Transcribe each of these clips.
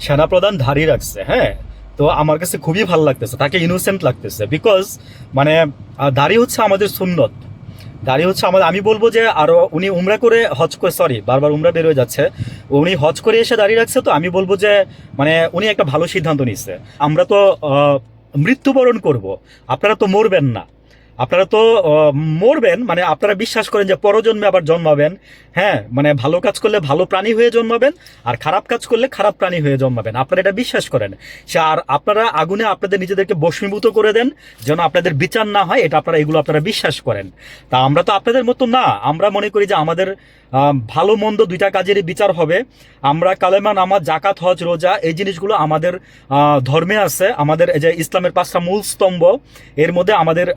সেনাপ্রধান দাঁড়িয়ে রাখছে, হ্যাঁ। তো আমার কাছে খুবই ভালো লাগতেছে, তাকে ইনোসেন্ট লাগতেছে, বিকজ মানে দাঁড়িয়ে হচ্ছে আমাদের সুন্নত। দাঁড়িয়ে হচ্ছে আমাদের, আমি বলবো যে আরো উনি উমরা করে হজ করে, সরি বারবার উমরা বের হয়ে যাচ্ছে, উনি হজ করে এসে দাঁড়িয়ে রাখছে। তো আমি বলবো যে মানে উনি একটা ভালো সিদ্ধান্ত নিচ্ছে। আমরা তো মৃত্যুবরণ করব, আপনারা তো মরবেন না। আপনারা তো মরবেন, মানে আপনারা বিশ্বাস করেন যে পরজন্মে আবার জন্মাবেন। হ্যাঁ, মানে ভালো কাজ করলে ভালো প্রাণী হয়ে জন্মাবেন, আর খারাপ কাজ করলে খারাপ প্রাণী হয়ে জন্মাবেন, আপনারা এটা বিশ্বাস করেন। আর আপনারা আগুনে আপনাদের নিজেদেরকে বশীভূত করে দেন যেন আপনাদের বিচার না হয়, এটা আপনারা এগুলো আপনারা বিশ্বাস করেন। তা আমরা তো আপনাদের মতো না, আমরা মনে করি যে আমাদের ভালো মন্দ দুইটা কাজেরই বিচার হবে। আমরা কালেমা, নামাজ, জাকাত, হজ, রোজা এই জিনিসগুলো আমাদের ধর্মে আছে। আমাদের এই যে ইসলামের 5টা মূল স্তম্ভ, এর মধ্যে আমাদের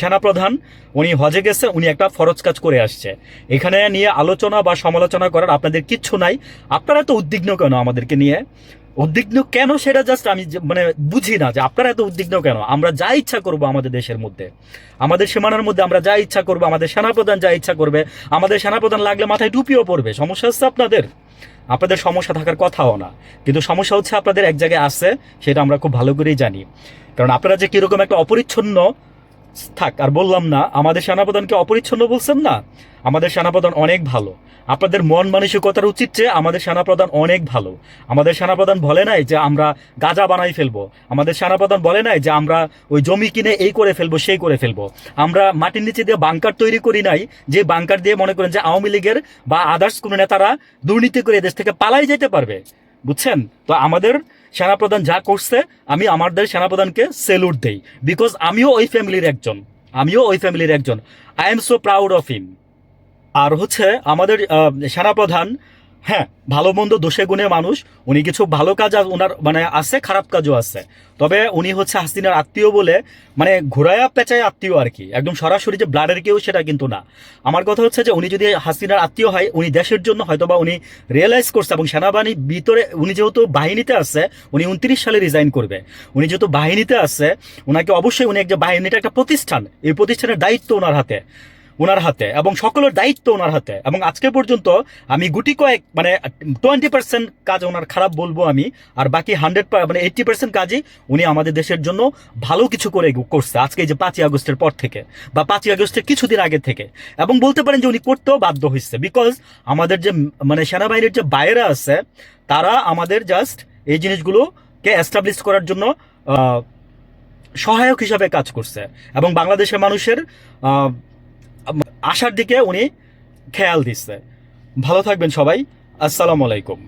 সেনাপ্রধান উনি হজে গেছে, উনি একটা ফরজ কাজ করে আসছে। এখানে নিয়ে আলোচনা বা সমালোচনা করার আপনাদের কিচ্ছু নাই। আপনারা তো উদ্বিগ্ন কেন আমাদেরকে নিয়ে? উদ্বিগ্ন কেন সেটা জাস্ট আমি মানে বুঝি না যে আপনারা এত উদ্বিগ্ন কেন। আমরা যা ইচ্ছা করব আমাদের দেশের মধ্যে, আমাদের সীমানার মধ্যে আমরা যা ইচ্ছা করবো, আমাদের সেনাপ্রধান যা ইচ্ছা করবে, আমাদের সেনাপ্রধান লাগলে মাথায় টুপিও পড়বে। সমস্যা হচ্ছে আপনাদের, আপনাদের সমস্যা থাকার কথাও না, কিন্তু সমস্যা হচ্ছে আপনাদের এক জায়গায় আছে, সেটা আমরা খুব ভালো করেই জানি। কারণ আপনারা যে কিরকম একটা অপরিচ্ছন্ন, থাক আর বললাম না, আমাদের সেনাপ্রধানকে অপরিচ্ছন্ন বলছেন না, আমাদের সেনাপ্রধান অনেক ভালো। আপনাদের মন মানসিকতার উচিত যে আমাদের সেনাপ্রধান অনেক ভালো। আমাদের সেনাপ্রধান বলে নাই যে আমরা গাঁজা বানাই ফেলবো, আমাদের সেনাপ্রধান বলে নাই যে আমরা ওই জমি কিনে এই করে ফেলবো সেই করে ফেলবো। আমরা মাটির নিচে দিয়ে বাংকার তৈরি করি নাই, যে বাংকার দিয়ে মনে করেন যে আওয়ামী লীগের বা আদার্স কোনো নেতারা দুর্নীতি করে দেশ থেকে পালাই যেতে পারবে, বুঝছেন? তো আমাদের সেনাপ্রধান যা করছে, আমি আমাদের সেনাপ্রধানকে সেলুট দেই, বিকজ আমিও ওই ফ্যামিলির একজন, I am so proud of him. আর হচ্ছে আমাদের সেনাপ্রধান, হ্যাঁ, ভালো মন্দ দোষে গুণে মানুষ, উনি কিছু ভালো কাজ ওনার মানে আছে, খারাপ কাজও আছে। তবে উনি হচ্ছে হাসিনার আত্মীয় বলে, মানে ঘোরায়া পেঁচায় আত্মীয় আর কি, একদম সরাসরি যে ব্লাডের কেউ সেটা কিন্তু না। আমার কথা হচ্ছে যে উনি যদি হাসিনার আত্মীয় হয়, উনি দেশের জন্য হয়তো বা উনি রিয়েলাইজ করছে, এবং সেনাবাহিনীর ভিতরে উনি যেহেতু বাহিনীতে আছে, উনি 29 সালে রিজাইন করবে, উনি যেহেতু বাহিনীতে আছে, ওনাকে অবশ্যই, উনি একটা বাহিনীটা একটা প্রতিষ্ঠান, এই প্রতিষ্ঠানের দায়িত্ব ওনার হাতে এবং সকলের দায়িত্ব ওনার হাতে। এবং আজকে পর্যন্ত আমি গুটি কয়েক মানে 20% কাজ ওনার খারাপ বলবো আমি, আর বাকি 80% কাজই উনি আমাদের দেশের জন্য ভালো কিছু করছে। আজকে যে 5ই আগস্টের পর থেকে বা 5ই আগস্টের কিছুদিন আগে থেকে, এবং বলতে পারেন যে উনি করতেও বাধ্য হয়েছে, বিকজ আমাদের যে মানে সেনাবাহিনীর যে বাইরে আছে, তারা আমাদের জাস্ট এই জিনিসগুলোকে এস্টাবলিশ করার জন্য সহায়ক হিসাবে কাজ করছে, এবং বাংলাদেশের মানুষের আশার দিকে উনি খেয়াল দিচ্ছে। ভালো থাকবেন সবাই, আসসালামু আলাইকুম।